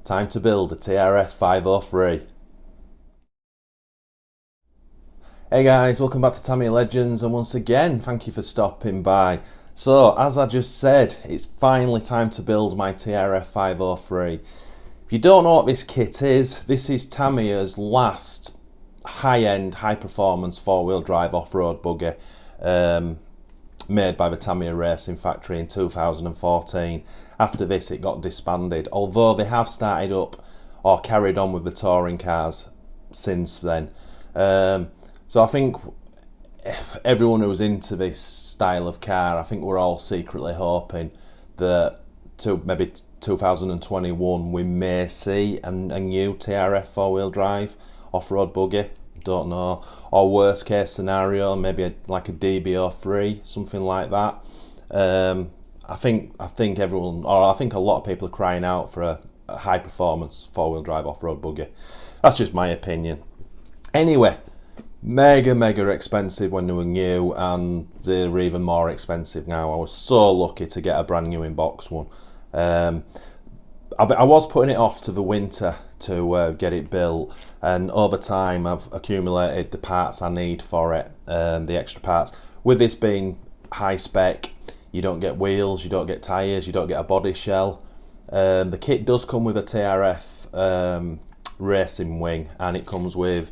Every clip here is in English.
time to build a TRF503. Hey guys, welcome back to Tamiya Legends, and once again, thank you for stopping by. So, as I just said, it's finally time to build my TRF503. If you don't know what this kit is, this is Tamiya's last high-end, high-performance four-wheel drive off-road buggy made by the Tamiya Racing Factory in 2014. After this it got disbanded, although they have started up or carried on with the touring cars since then. So I think if everyone who's into this style of car, I think we're all secretly hoping that maybe 2021 we may see a new TRF four-wheel drive off-road buggy. Don't know, or worst case scenario, maybe like a DB03, something like that. I think everyone, or I think a lot of people are crying out for a high performance four-wheel drive off-road buggy. That's just my opinion. Anyway, mega expensive when they were new, and they're even more expensive now. I was so lucky to get a brand new in-box one. I was putting it off to the winter to get it built, and over time I've accumulated the parts I need for it, the extra parts. With this being high spec, you don't get wheels, you don't get tyres, you don't get a body shell. The kit does come with a TRF racing wing, and it comes with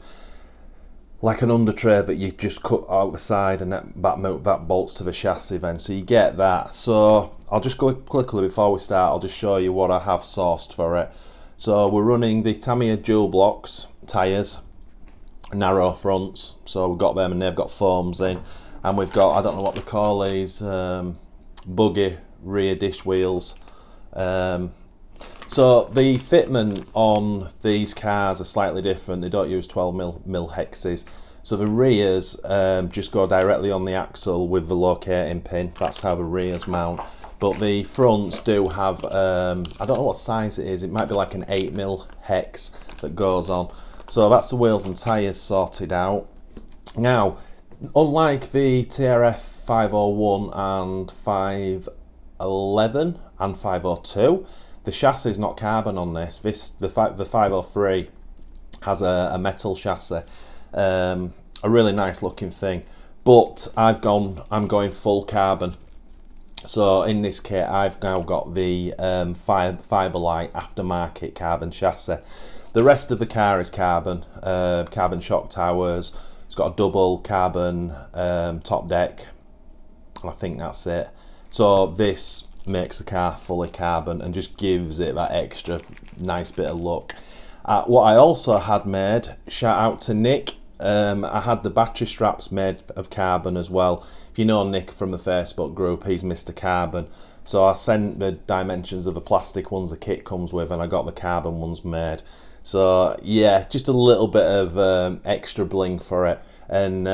like an under tray that you just cut out the side, and that bolts to the chassis then, so you get that. So I'll just go quickly before we start, I'll just show you what I have sourced for it. So we're running the Tamiya dual blocks tyres, narrow fronts, so we've got them and they've got foams in, and we've got, I don't know what they call these, buggy rear dish wheels. So the fitment on these cars are slightly different. They don't use 12mm hexes. So the rears just go directly on the axle with the locating pin. That's how the rears mount. But the fronts do have, I don't know what size it is. It might be like an 8mm hex that goes on. So that's the wheels and tyres sorted out. Now, unlike the TRF 501 and 511 and 502, the chassis is not carbon on this. The 503 has a metal chassis, a really nice looking thing. But I'm going full carbon. So in this kit, I've now got the Fiberlight aftermarket carbon chassis. The rest of the car is carbon, carbon shock towers. It's got a double carbon top deck. I think that's it. So this makes the car fully carbon and just gives it that extra nice bit of look. What I also had made, shout out to Nick, I had the battery straps made of carbon as well. If you know Nick from the Facebook group, he's Mr. Carbon. So I sent the dimensions of the plastic ones the kit comes with, and I got the carbon ones made. So yeah, just a little bit of extra bling for it. And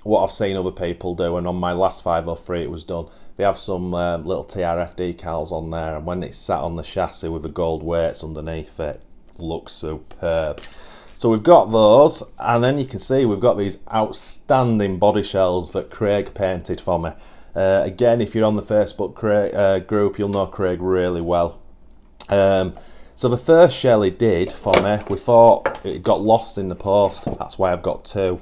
what I've seen other people do, and on my last 503 it was done, they have some little TRF decals on there, and when it's sat on the chassis with the gold weights underneath it, looks superb. So we've got those, and then you can see we've got these outstanding body shells that Craig painted for me. Again, if you're on the Facebook group, you'll know Craig really well. So the first shell he did for me, we thought it got lost in the post, that's why I've got two.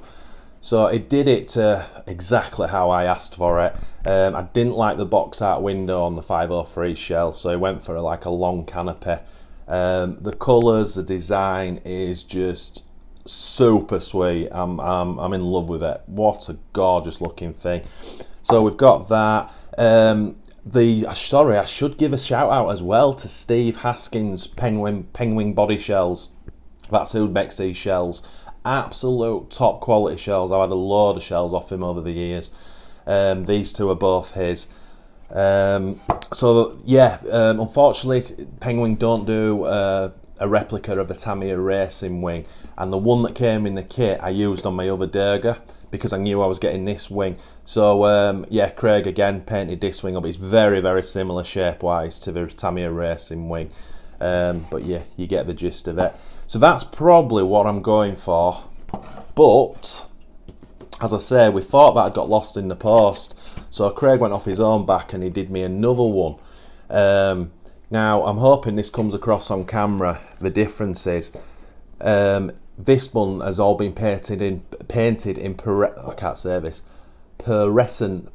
So it did it to exactly how I asked for it. I didn't like the box art window on the 503 shell, so I went for like a long canopy. The colours, the design is just super sweet. I'm in love with it. What a gorgeous looking thing. So we've got that. I should give a shout out as well to Steve Haskins Penguin Body Shells. That's who makes these shells. Absolute top quality shells. I've had a load of shells off him over the years. These two are both his. So yeah, unfortunately Penguin don't do a replica of the Tamiya Racing wing, and the one that came in the kit I used on my other Durga because I knew I was getting this wing. So yeah, Craig again painted this wing up. It's very similar shape wise to the Tamiya Racing wing, but yeah, you get the gist of it. So that's probably what I'm going for, but as I say, we thought that had got lost in the post, so Craig went off his own back and he did me another one. Now I'm hoping this comes across on camera. The difference is this one has all been painted in I can't say this, pearlescent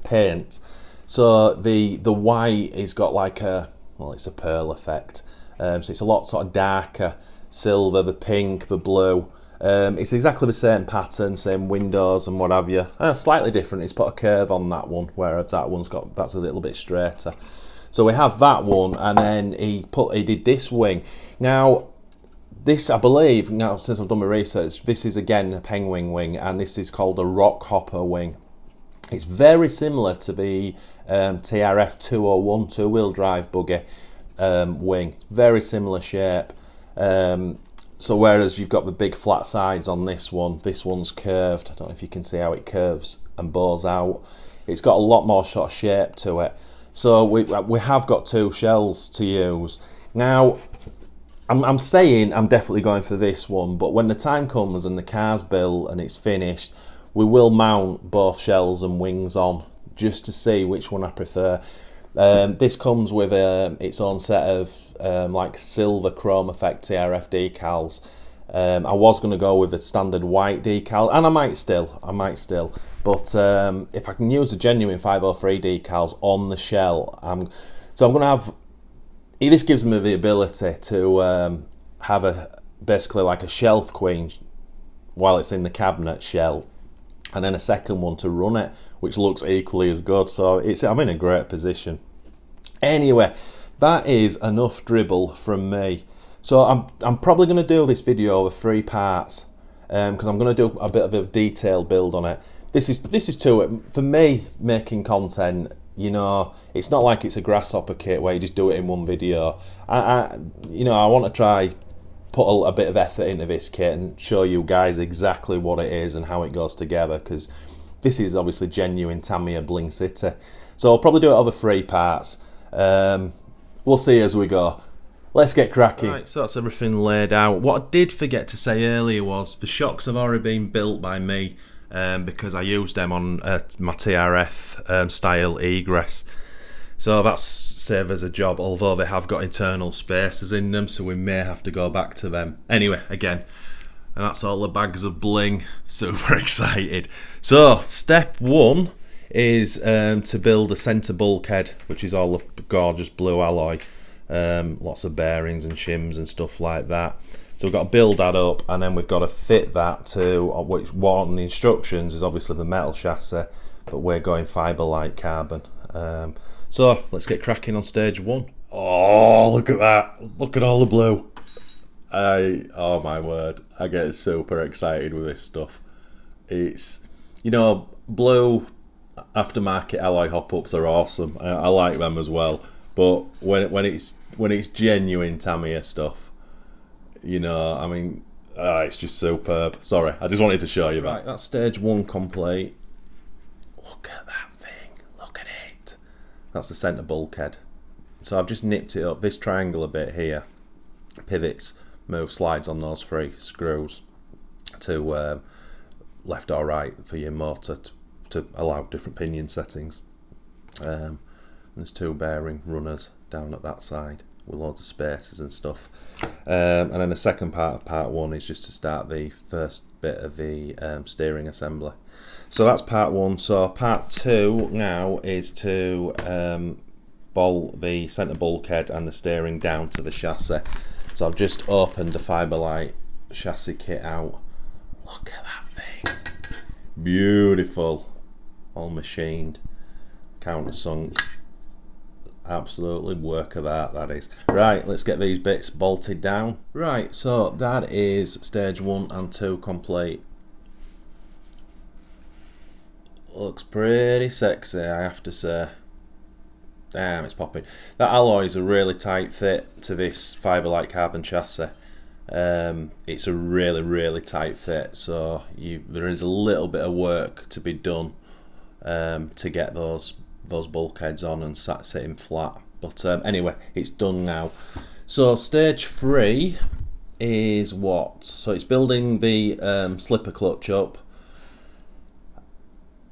paint. So the white has got like it's a pearl effect. So it's a lot sort of darker, silver, the pink, the blue. It's exactly the same pattern, same windows and what have you. Slightly different. He's put a curve on that one, whereas that's a little bit straighter. So we have that one, and then he did this wing. Now, this I believe, now since I've done my research, this is again a penguin wing, and this is called a rock hopper wing. It's very similar to the TRF503 two-wheel drive buggy wing. Very similar shape. So whereas you've got the big flat sides on this one's curved. I don't know if you can see how it curves and bows out. It's got a lot more sort of shape to it. So we have got two shells to use. Now, I'm saying I'm definitely going for this one, but when the time comes and the car's built and it's finished, we will mount both shells and wings on just to see which one I prefer. This comes with its own set of like silver chrome effect TRF decals. I was going to go with a standard white decal, and I might still, but if I can use the genuine 503 decals on the shell, I'm going to have. This gives me the ability to have basically like a shelf queen while it's in the cabinet shell, and then a second one to run it, which looks equally as good. So I'm in a great position. Anyway, that is enough dribble from me. So I'm probably going to do this video over 3 parts because I'm going to do a bit of a detailed build on it. This is to it for me making content. You know, it's not like it's a grasshopper kit where you just do it in one video. I want to try put a bit of effort into this kit and show you guys exactly what it is and how it goes together, because this is obviously genuine Tamiya Bling City. So I'll probably do it over 3 parts. We'll see as we go. Let's get cracking. Right, so that's everything laid out. What I did forget to say earlier was the shocks have already been built by me because I used them on my TRF style egress. So that's saved us a job, although they have got internal spaces in them, so we may have to go back to them. Anyway, again, and that's all the bags of bling. Super excited. So step 1 is to build a centre bulkhead, which is all of gorgeous blue alloy, lots of bearings and shims and stuff like that. So we've got to build that up, and then we've got to fit that to which one on the instructions is obviously the metal chassis, but we're going fibre-like carbon. So let's get cracking on stage 1. Oh, look at that! Look at all the blue. Oh my word, I get super excited with this stuff. It's, you know, blue aftermarket alloy hop-ups are awesome. I like them as well. But when it's genuine Tamiya stuff, you know, I mean, it's just superb. Sorry, I just wanted to show you that. Right, that's stage 1 complete. Look at that thing. Look at it. That's the centre bulkhead. So I've just nipped it up, this triangle a bit here. Pivots, move, slides on those 3 screws to left or right for your motor to allow different pinion settings. There's 2 bearing runners down at that side with loads of spaces and stuff. And then the second part of part 1 is just to start the first bit of the steering assembly. So that's part 1. So part 2 now is to bolt the centre bulkhead and the steering down to the chassis. So I've just opened the Fiberlight chassis kit out. Look at that thing. Beautiful. All machined. Countersunk. Absolutely work of art, that is. Right, let's get these bits bolted down. Right, so that is stage 1 and 2 complete. Looks pretty sexy, I have to say. Damn, it's popping. That alloy is a really tight fit to this Fiberlight carbon chassis. It's a really tight fit, so there is a little bit of work to be done to get those bulkheads on and sitting flat. But anyway, it's done now. So stage 3 is what? So it's building the slipper clutch up.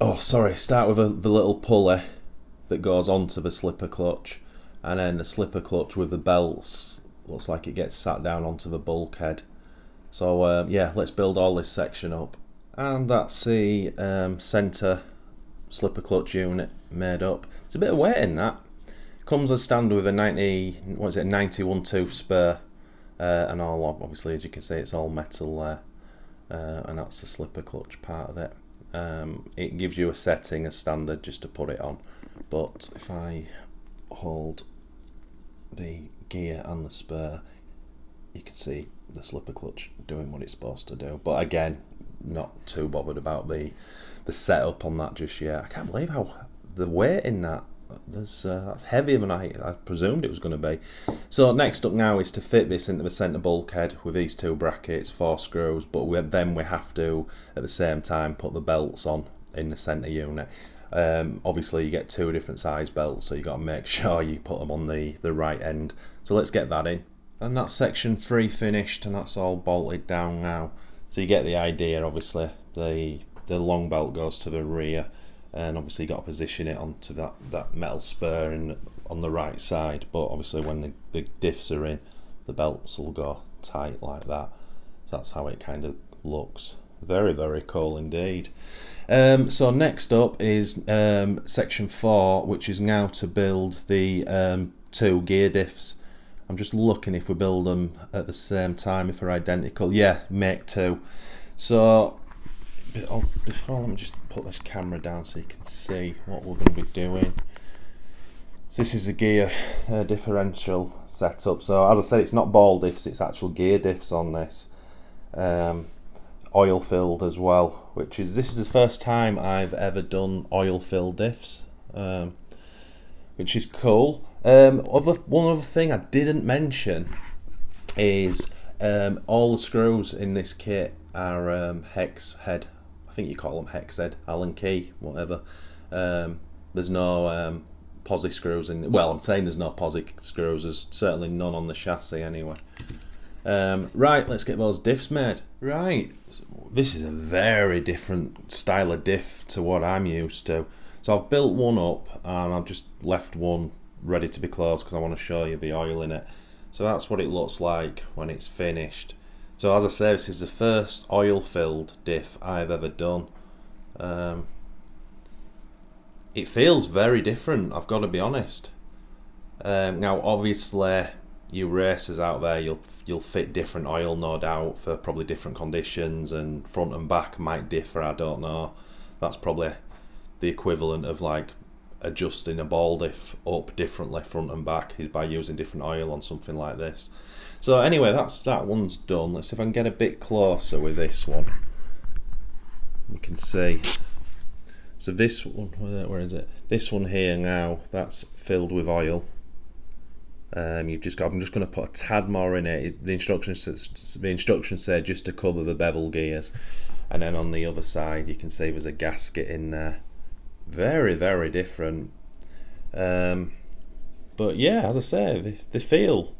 Oh, sorry, start with the little pulley. that goes onto the slipper clutch, and then the slipper clutch with the belts looks like it gets sat down onto the bulkhead. So yeah, let's build all this section up. And that's the centre slipper clutch unit made up. It's a bit of weight in that. Comes as standard with a 91 tooth spur, and all, obviously, as you can see, it's all metal there, and that's the slipper clutch part of it. It gives you a setting as standard just to put it on, but if I hold the gear and the spur, you can see the slipper clutch doing what it's supposed to do. But again, not too bothered about the setup on that just yet. I can't believe how the weight in that. That's heavier than I presumed it was going to be. So next up now is to fit this into the centre bulkhead with these two brackets, 4 screws, but then we have to at the same time put the belts on in the centre unit. Obviously you get 2 different size belts, so you got to make sure you put them on the right end. So let's get that in. And that's section 3 finished, and that's all bolted down now. So you get the idea. Obviously the long belt goes to the rear, and obviously you got to position it onto that metal spur on the right side, but obviously when the diffs are in, the belts will go tight like that. That's how it kind of looks. Very, very cool indeed. So next up is section 4, which is now to build the 2 gear diffs. I'm just looking if we build them at the same time, if they're identical. Yeah, make 2. So before, let me just put this camera down so you can see what we're going to be doing. So this is a gear differential setup. So as I said, it's not ball diffs, it's actual gear diffs on this. Oil filled as well, this is the first time I've ever done oil filled diffs, which is cool. One other thing I didn't mention is all the screws in this kit are hex head. I think you call them hex head, Allen key, whatever. There's no posi screws in. Well, I'm saying there's no posi screws. There's certainly none on the chassis anyway. Right, let's get those diffs made. Right, this is a very different style of diff to what I'm used to. So I've built one up and I've just left one ready to be closed because I want to show you the oil in it. So that's what it looks like when it's finished. So as I say, this is the first oil filled diff I've ever done. It feels very different, I've got to be honest. Now obviously you racers out there, you'll fit different oil, no doubt, for probably different conditions, and front and back might differ, I don't know. That's probably the equivalent of like adjusting a ball diff up differently front and back, is by using different oil on something like this. So anyway, that one's done. Let's see if I can get a bit closer with this one. You can see. So this one, where is it? This one here now, that's filled with oil. I'm just going to put a tad more in it. The instructions say just to cover the bevel gears, and then on the other side you can see there's a gasket in there. Very, very different. But yeah, as I say, they feel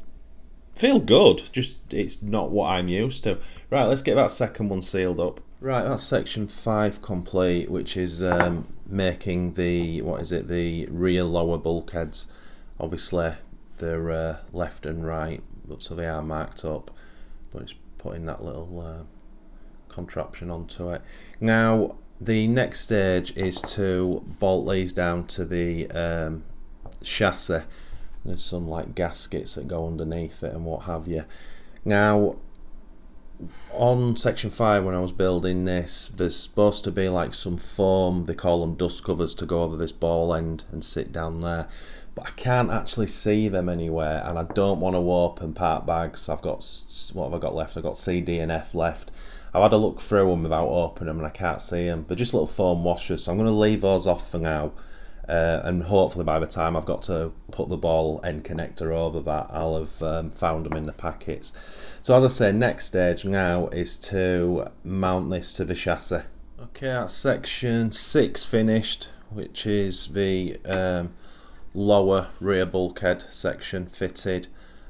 good. Just it's not what I'm used to. Right, let's get that second one sealed up. Right, that's section 5 complete, which is making the the rear lower bulkheads. Obviously they're left and right, so they are marked up, but it's putting that little contraption onto it. Now the next stage is to bolt these down to the chassis. There's some like gaskets that go underneath it and what have you. Now on section 5, when I was building this, there's supposed to be like some foam, they call them dust covers, to go over this ball end and sit down there, but I can't actually see them anywhere, and I don't want to open part bags. I've got, what have I got left? I've got C, D and F left. I've had a look through them without opening them and I can't see them. They're just little foam washers, so I'm going to leave those off for now. And hopefully by the time I've got to put the ball end connector over that, I'll have found them in the packets. So as I say, next stage now is to mount this to the chassis. Okay, that's section 6 finished, which is the lower rear bulkhead section fitted,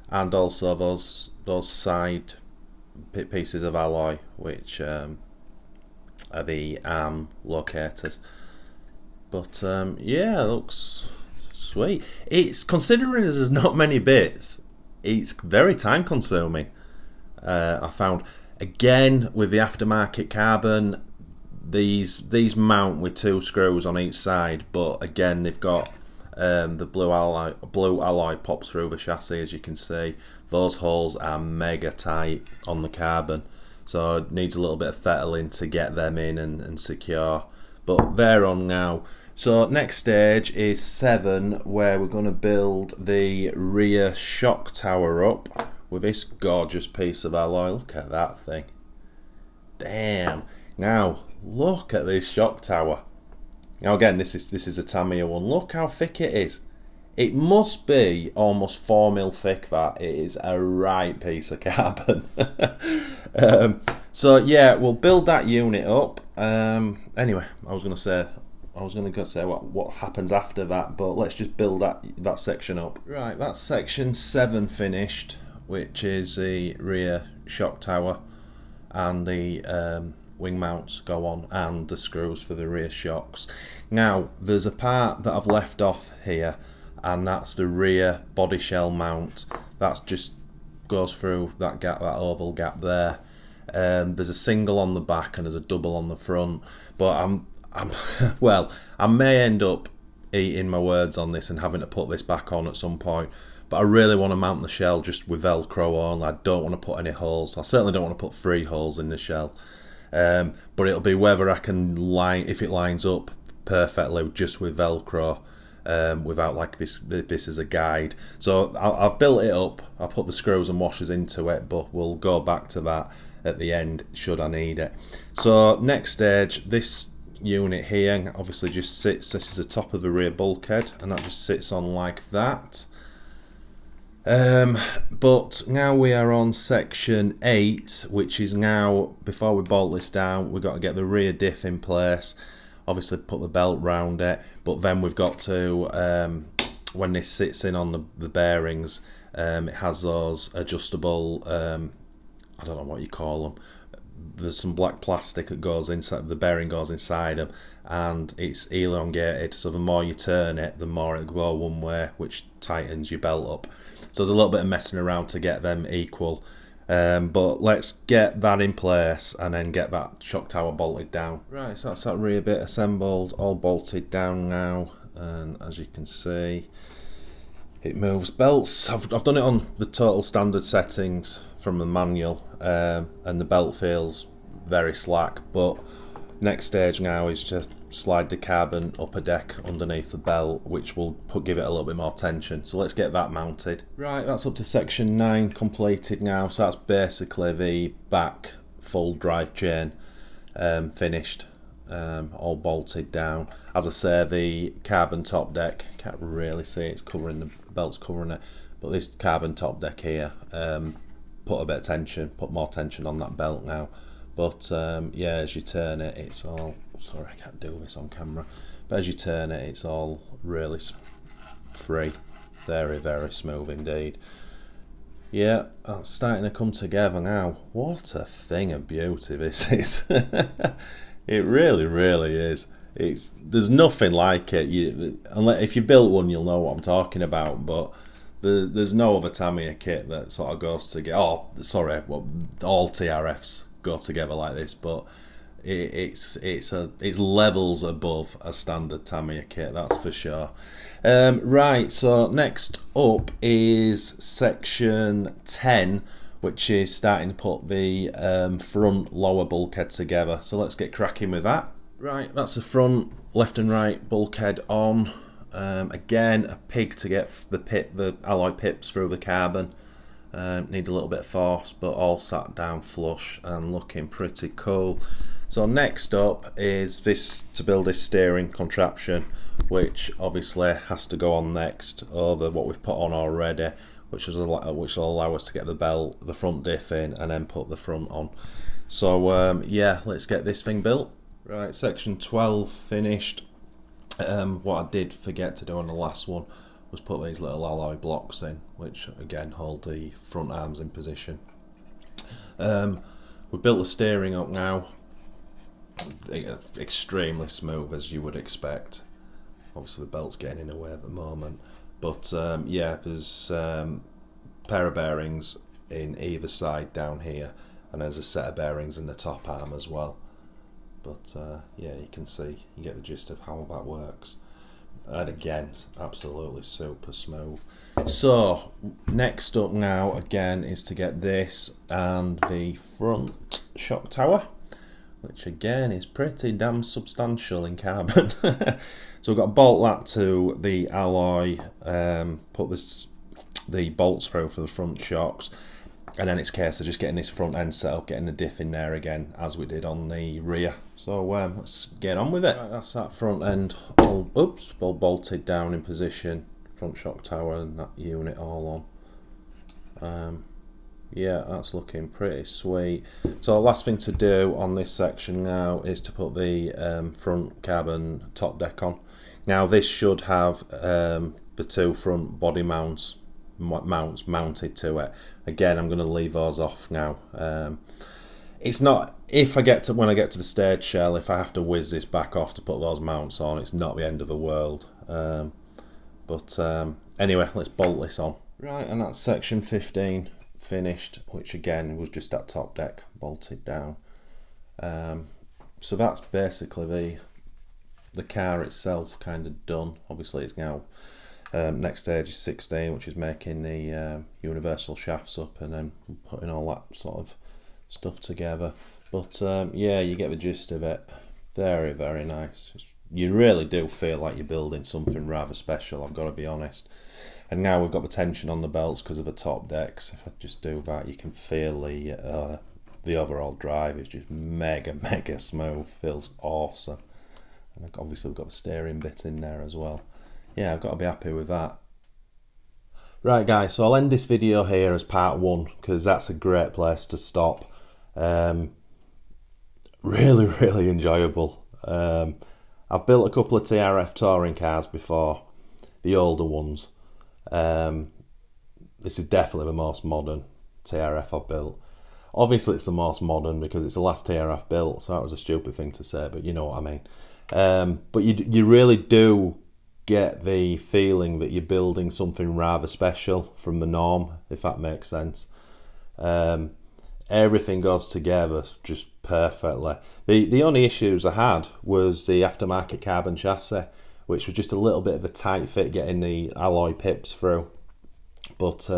and also those side pieces of alloy, which are the arm locators. But yeah, looks Sweet. It's, considering there's not many bits, it's very time consuming. I found, again, with the aftermarket carbon, these mount with 2 screws on each side, but again they've got the blue alloy pops through the chassis, as you can see. Those holes are mega tight on the carbon, so it needs a little bit of fettling to get them in and secure, but they're on now. So next stage is 7, where we're going to build the rear shock tower up with this gorgeous piece of alloy. Look at that thing. Damn. Now, look at this shock tower. Now again, this is a Tamiya one. Look how thick it is. It must be almost 4mm thick. That it is a right piece of carbon. So yeah, we'll build that unit up. Anyway, I was going to say what happens after that, but let's just build that section up. Right, that's section 7 finished, which is the rear shock tower, and the wing mounts go on, and the screws for the rear shocks. Now there's a part that I've left off here, and that's the rear body shell mount. That just goes through that gap, that oval gap there. There's a single on the back and there's a double on the front, but well, I may end up eating my words on this and having to put this back on at some point, but I really want to mount the shell just with Velcro on. I don't want to put any holes. I certainly don't want to put 3 holes in the shell, but it'll be whether I can if it lines up perfectly just with Velcro, without like this as a guide. So I've built it up, I've put the screws and washers into it, but we'll go back to that at the end should I need it. So next stage, this unit here obviously just sits, this is the top of the rear bulkhead, and that just sits on like that. But now we are on section 8, which is now, before we bolt this down, we've got to get the rear diff in place, obviously put the belt round it, but then we've got to, when this sits in on the bearings, it has those adjustable, I don't know what you call them, there's some black plastic that goes inside, the bearing goes inside them, and it's elongated, so the more you turn it, the more it'll go one way, which tightens your belt up. So there's a little bit of messing around to get them equal, but let's get that in place and then get that shock tower bolted down. Right, so that's that rear bit assembled, all bolted down now, and as you can see, it moves belts. I've done it on the total standard settings from the manual, and the belt feels very slack, but next stage now is to slide the carbon up a deck underneath the belt, which will give it a little bit more tension. So let's get that mounted. Right, that's up to section 9 completed now, so that's basically the back full drive chain finished, all bolted down. As I say, the carbon top deck, can't really see it, it's covering, the belt's covering it, but this carbon top deck here, put a bit of tension, put more tension on that belt now. But yeah, as you turn it, it's all, sorry I can't do this on camera, but as you turn it, it's all really free, very, very smooth indeed. Yeah, that's starting to come together now. What a thing of beauty this is. It really, really is. There's nothing like it. Unless if you built one, you'll know what I'm talking about, but there's no other Tamiya kit that sort of goes together. Oh, sorry, well, all TRFs go together like this, but it's levels above a standard Tamiya kit, that's for sure. Right, so next up is section 10, which is starting to put the front lower bulkhead together. So let's get cracking with that. Right, that's the front left and right bulkhead on. Again, a pig to get the alloy pips through the carbon. Need a little bit of force, but all sat down flush and looking pretty cool. So next up is this, to build this steering contraption, which obviously has to go on next over what we've put on already, which will allow us to get the front diff in and then put the front on. So yeah, let's get this thing built. Right, section 12 finished. What I did forget to do on the last one was put these little alloy blocks in, which again hold the front arms in position. We've built the steering up now, extremely smooth as you would expect. Obviously the belt's getting in the way at the moment, but yeah, there's pair of bearings in either side down here, and there's a set of bearings in the top arm as well. But yeah, you can see, you get the gist of how that works. And again, absolutely super smooth. So next up now again is to get this and the front shock tower, which again is pretty damn substantial in carbon. So we've got to bolt that to the alloy, put the bolts through for the front shocks, and then it's a case of just getting this front end set up, getting the diff in there again as we did on the rear. So let's get on with it. Right, that's that front end all bolted down in position, front shock tower and that unit all on. Yeah, that's looking pretty sweet. So the last thing to do on this section now is to put the front carbon top deck on. Now this should have the two front body mounts mounted to it. Again, I'm going to leave those off now. It's not, when I get to the stage shell, if I have to whiz this back off to put those mounts on, it's not the end of the world. But anyway, let's bolt this on. Right, and that's section 15 finished, which again was just that top deck bolted down. So that's basically the car itself kind of done. Obviously it's now next stage is 16, which is making the universal shafts up and then putting all that sort of stuff together. But yeah, you get the gist of it. Very, very nice. You really do feel like you're building something rather special, I've got to be honest. And now we've got the tension on the belts because of the top decks. If I just do that, you can feel the overall drive is just mega smooth. Feels awesome. And obviously we've got the steering bit in there as well. Yeah, I've got to be happy with that. Right guys, so I'll end this video here as part one because that's a great place to stop. Really enjoyable. I've built a couple of TRF touring cars before, the older ones. This is definitely the most modern TRF I've built. Obviously it's the most modern because it's the last TRF built, so that was a stupid thing to say, but you know what I mean. But you really do get the feeling that you're building something rather special from the norm, if that makes sense. Everything goes together just perfectly. The only issues I had was the aftermarket carbon chassis, which was just a little bit of a tight fit getting the alloy pips through. But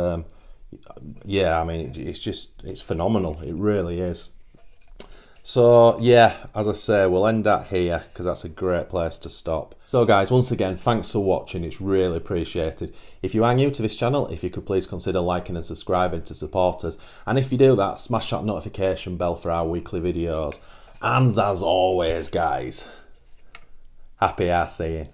yeah, I mean, it's phenomenal. It really is. So yeah, as I say, we'll end that here because that's a great place to stop. So guys, once again, thanks for watching. It's really appreciated. If you are new to this channel, if you could please consider liking and subscribing to support us. And if you do that, smash that notification bell for our weekly videos. And as always, guys, happy RCing.